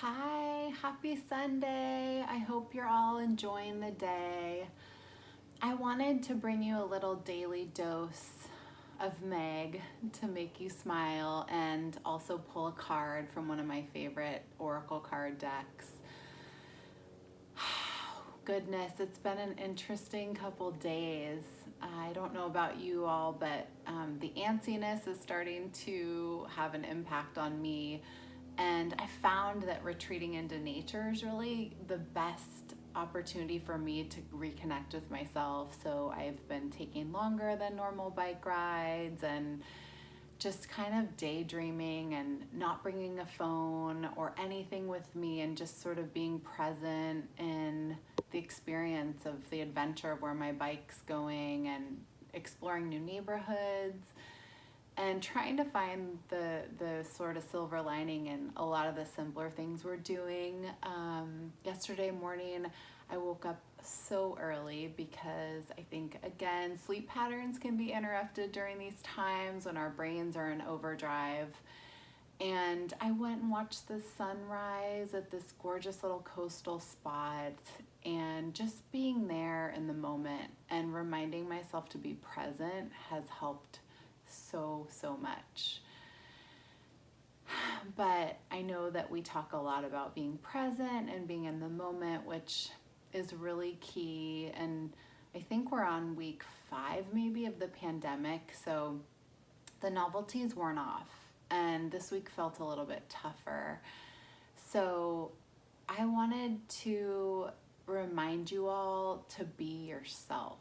Hi, happy Sunday. I hope you're all enjoying the day. I wanted to bring you a little daily dose of Meg to make you smile and also pull a card from one of my favorite Oracle card decks. Goodness, it's been an interesting couple days. I don't know about you all, but the antsiness is starting to have an impact on me. And I found that retreating into nature is really the best opportunity for me to reconnect with myself. So I've been taking longer than normal bike rides and just kind of daydreaming and not bringing a phone or anything with me, and just sort of being present in the experience of the adventure of where my bike's going and exploring new neighborhoods and trying to find the sort of silver lining in a lot of the simpler things we're doing. Yesterday morning, I woke up so early because I think, again, sleep patterns can be interrupted during these times when our brains are in overdrive. And I went and watched the sunrise at this gorgeous little coastal spot, and just being there in the moment and reminding myself to be present has helped so much. But I know that we talk a lot about being present and being in the moment, which is really key. And I think we're on week 5 maybe of the pandemic, so the novelties worn off, and this week felt a little bit tougher. So I wanted to remind you all to be yourself,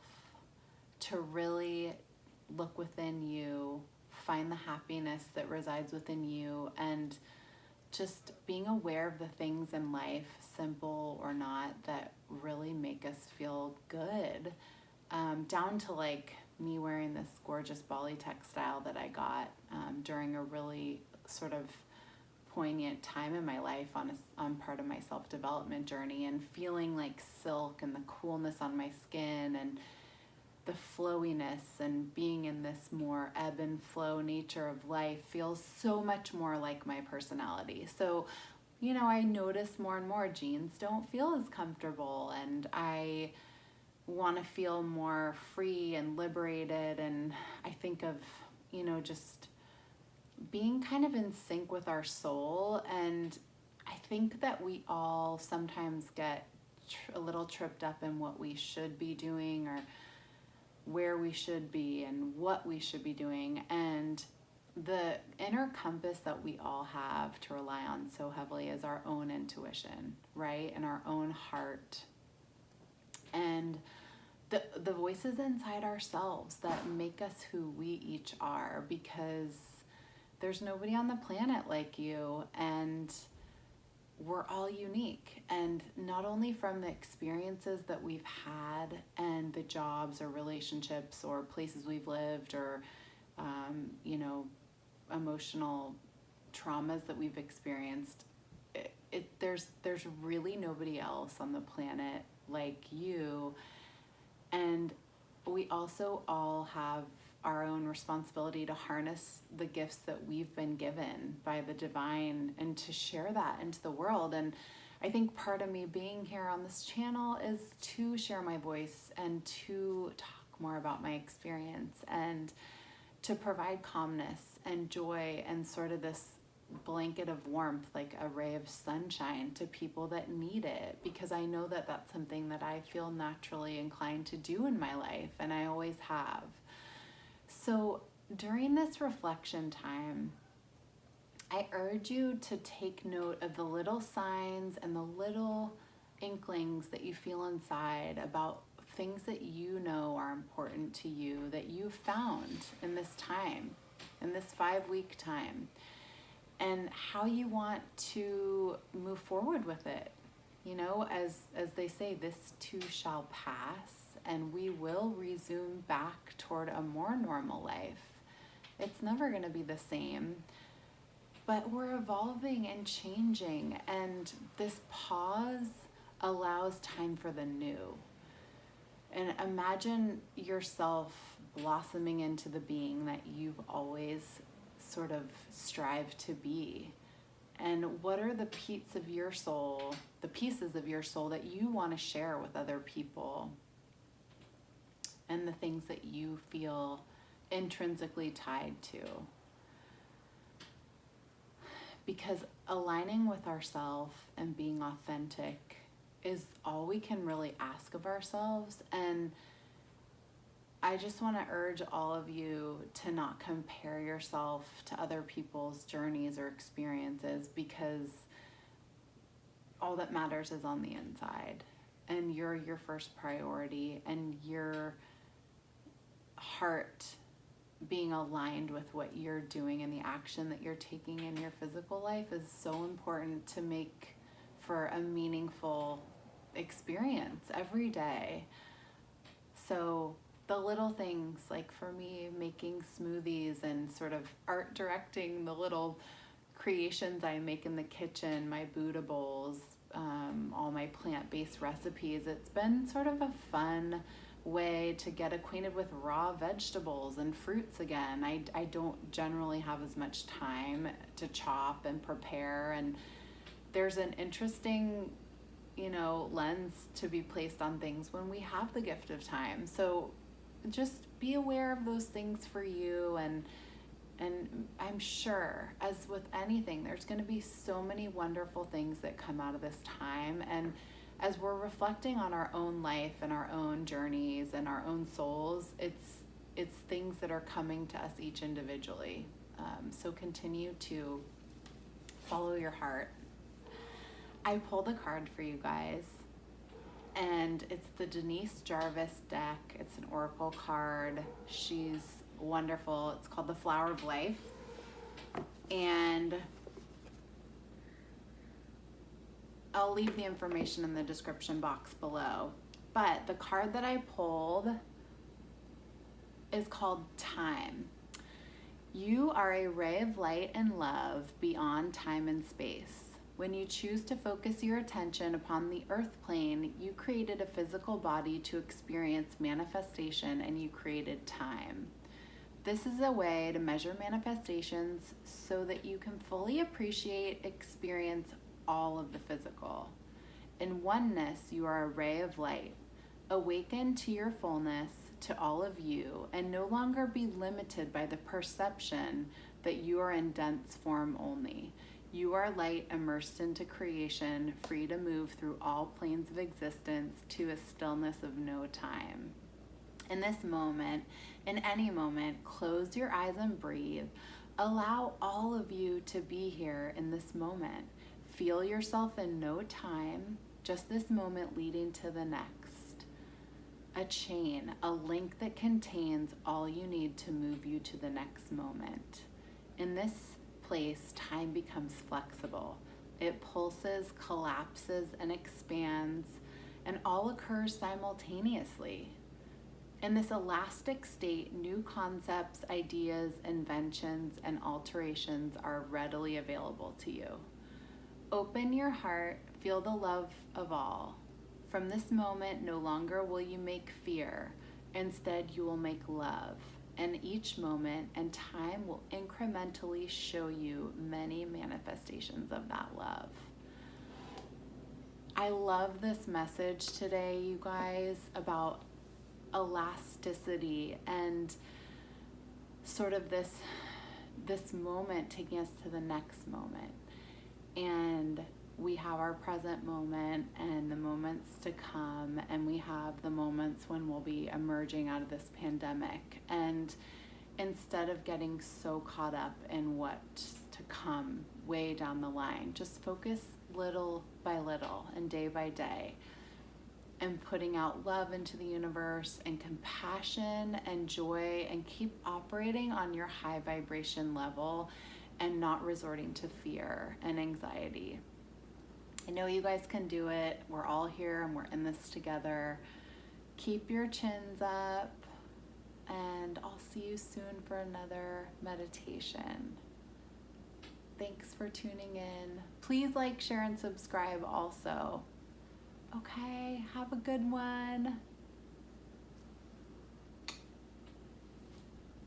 to really look within you, find the happiness that resides within you, and just being aware of the things in life, simple or not, that really make us feel good. Down to like me wearing this gorgeous Bali textile that I got during a really sort of poignant time in my life on part of my self-development journey, and feeling like silk and the coolness on my skin and the flowiness, and being in this more ebb and flow nature of life feels so much more like my personality. So, I notice more and more jeans don't feel as comfortable, and I want to feel more free and liberated. And I think of, just being kind of in sync with our soul. And I think that we all sometimes get a little tripped up in what we should be doing, or where we should be and what we should be doing. And the inner compass that we all have to rely on so heavily is our own intuition, right? And our own heart. And the voices inside ourselves that make us who we each are, because there's nobody on the planet like you, and we're all unique. And not only from the experiences that we've had and the jobs or relationships or places we've lived, or emotional traumas that we've experienced, there's really nobody else on the planet like you. And we also all have our own responsibility to harness the gifts that we've been given by the divine and to share that into the world. And I think part of me being here on this channel is to share my voice and to talk more about my experience, and to provide calmness and joy and sort of this blanket of warmth, like a ray of sunshine, to people that need it, because I know that that's something that I feel naturally inclined to do in my life, and I always have. So during this reflection time, I urge you to take note of the little signs and the little inklings that you feel inside about things that you know are important to you, that you found in this time, in this 5-week time, and how you want to move forward with it. As they say, this too shall pass, and we will resume back toward a more normal life. It's never going to be the same, but we're evolving and changing, and this pause allows time for the new. And imagine yourself blossoming into the being that you've always sort of strived to be. And what are the pieces of your soul that you want to share with other people? And the things that you feel intrinsically tied to. Because aligning with ourselves and being authentic is all we can really ask of ourselves. And I just want to urge all of you to not compare yourself to other people's journeys or experiences, because all that matters is on the inside. And you're your first priority, and your heart being aligned with what you're doing and the action that you're taking in your physical life is so important to make for a meaningful experience every day. So the little things, like for me, making smoothies and sort of art directing the little creations I make in the kitchen, my Buddha bowls, all my plant-based recipes, it's been sort of a fun way to get acquainted with raw vegetables and fruits again. I don't generally have as much time to chop and prepare, and there's an interesting, lens to be placed on things when we have the gift of time. So just be aware of those things for you, and I'm sure, as with anything, there's going to be so many wonderful things that come out of this time. And as we're reflecting on our own life and our own journeys and our own souls, it's things that are coming to us each individually. So continue to follow your heart. I pulled a card for you guys, and it's the Denis Jarvis deck. It's an oracle card. She's wonderful. It's called the Flower of Life. And I'll leave the information in the description box below. But the card that I pulled is called Time. You are a ray of light and love beyond time and space. When you choose to focus your attention upon the earth plane, you created a physical body to experience manifestation, and you created time. This is a way to measure manifestations so that you can fully appreciate, experience all of the physical. In oneness, you are a ray of light. Awaken to your fullness, to all of you, and no longer be limited by the perception that you are in dense form only. You are light immersed into creation, free to move through all planes of existence to a stillness of no time. In this moment, in any moment, close your eyes and breathe. Allow all of you to be here in this moment. Feel yourself in no time, just this moment leading to the next. A chain, a link that contains all you need to move you to the next moment. In this place, time becomes flexible. It pulses, collapses, and expands, and all occurs simultaneously. In this elastic state, new concepts, ideas, inventions, and alterations are readily available to you. Open your heart, feel the love of all. From this moment, no longer will you make fear. Instead, you will make love. And each moment and time will incrementally show you many manifestations of that love. I love this message today, you guys, about elasticity and sort of this moment taking us to the next moment. And we have our present moment and the moments to come, and we have the moments when we'll be emerging out of this pandemic. And instead of getting so caught up in what's to come way down the line, just focus little by little and day by day, and putting out love into the universe and compassion and joy, and keep operating on your high vibration level and not resorting to fear and anxiety. I know you guys can do it. We're all here and we're in this together. Keep your chins up, and I'll see you soon for another meditation. Thanks for tuning in. Please like, share, and subscribe also. Okay, have a good one.